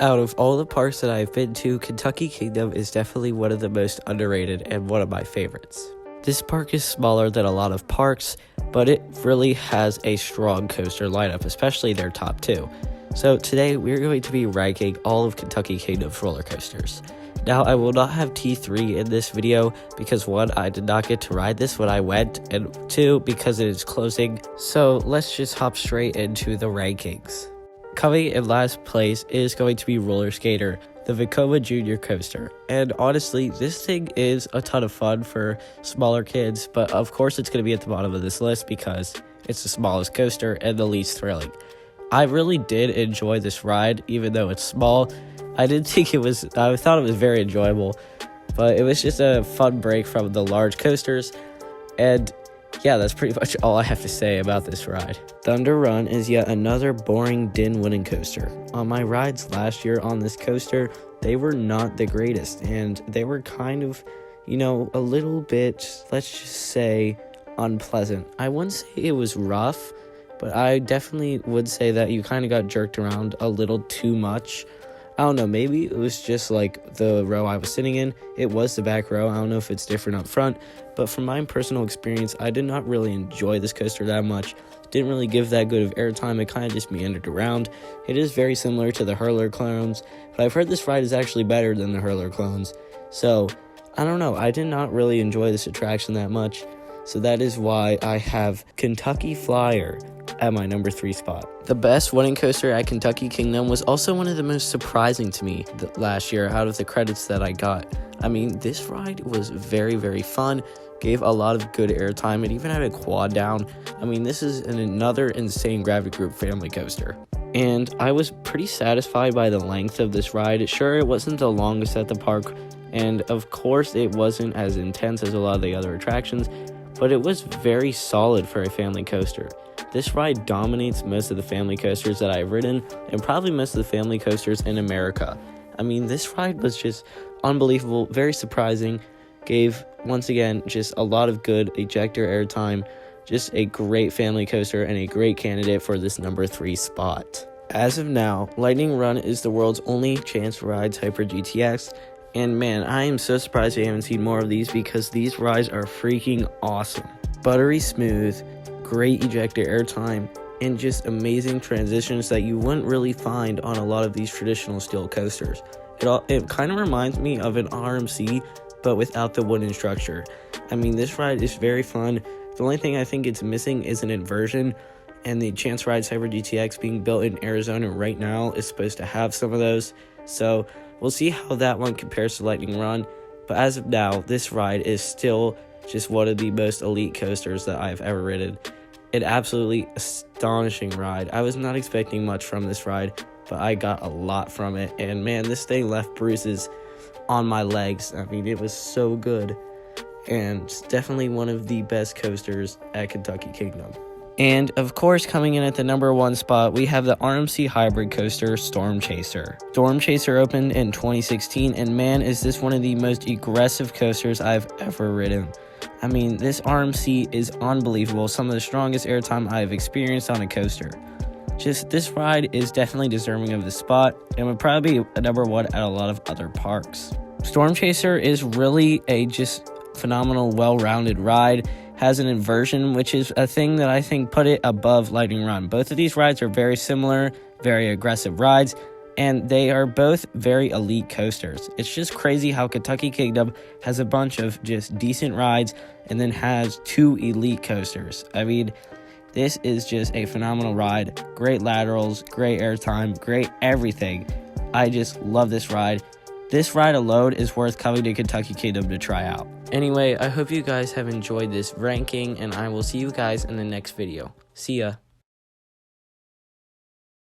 Out of all the parks that I've been to, Kentucky Kingdom is definitely one of the most underrated and one of my favorites. This park is smaller than a lot of parks, but it really has a strong coaster lineup, especially their top two. So today we're going to be ranking all of Kentucky Kingdom's roller coasters. Now, I will not have T3 in this video because 1, I did not get to ride this when I went, and 2, because it is closing. So let's just hop straight into the rankings. Coming in last place is going to be Roller Skater, the Vekoma Junior coaster. And honestly, this thing is a ton of fun for smaller kids, but of course it's going to be at the bottom of this list because it's the smallest coaster and the least thrilling. I really did enjoy this ride, even though it's small. I thought it was very enjoyable, but it was just a fun break from the large coasters. And yeah, that's pretty much all I have to say about this ride. Thunder Run is yet another boring din wooden coaster. On my rides last year on this coaster, they were not the greatest, and they were kind of, a little bit, let's just say, unpleasant. I wouldn't say it was rough, but I definitely would say that you kind of got jerked around a little too much. I don't know, maybe it was just like the row I was sitting in. It was the back row. I don't know if it's different up front, but from my personal experience, I did not really enjoy this coaster that much. Didn't really give that good of airtime. It kind of just meandered around. It is very similar to the Hurler clones, but I've heard this ride is actually better than the Hurler clones. So, I don't know. I did not really enjoy this attraction that much. So that is why I have Kentucky Flyer at my number 3 spot. The best wooden coaster at Kentucky Kingdom was also one of the most surprising to me last year out of the credits that I got. I mean, this ride was very, very fun, gave a lot of good airtime. It even had a quad down. I mean, this is another insane Gravity Group family coaster. And I was pretty satisfied by the length of this ride. Sure, it wasn't the longest at the park, and of course it wasn't as intense as a lot of the other attractions, but it was very solid for a family coaster. This ride dominates most of the family coasters that I've ridden, and probably most of the family coasters in America. I mean, this ride was just unbelievable, very surprising, gave, once again, just a lot of good ejector airtime, just a great family coaster and a great candidate for this number 3 spot. As of now, Lightning Run is the world's only Chance Rides Hyper GTX, and man, I am so surprised we haven't seen more of these because these rides are freaking awesome. Buttery smooth, great ejector airtime, and just amazing transitions that you wouldn't really find on a lot of these traditional steel coasters. It kind of reminds me of an RMC, but without the wooden structure. I mean, this ride is very fun. The only thing I think it's missing is an inversion, and the Chance Rides Hyper GTX being built in Arizona right now is supposed to have some of those. So we'll see how that one compares to Lightning Run, but as of now, this ride is still just one of the most elite coasters that I've ever ridden. An absolutely astonishing ride. I was not expecting much from this ride, but I got a lot from it, and man, this thing left bruises on my legs. I mean, it was so good, and definitely one of the best coasters at Kentucky Kingdom. And of course, coming in at the number 1 spot, we have the RMC hybrid coaster, Storm Chaser. Storm Chaser opened in 2016, and man, is this one of the most aggressive coasters I've ever ridden. I mean, this RMC is unbelievable, some of the strongest airtime I've experienced on a coaster. Just, this ride is definitely deserving of the spot, and would probably be a number 1 at a lot of other parks. Storm Chaser is really a just phenomenal, well-rounded ride. Has an inversion, which is a thing that I think put it above Lightning Run. Both of these rides are very similar, very aggressive rides, and they are both very elite coasters. It's just crazy how Kentucky Kingdom has a bunch of just decent rides and then has 2 elite coasters. I mean, this is just a phenomenal ride. Great laterals, great airtime, great everything. I just love this ride. This ride alone is worth coming to Kentucky Kingdom to try out. Anyway, I hope you guys have enjoyed this ranking, and I will see you guys in the next video. See ya.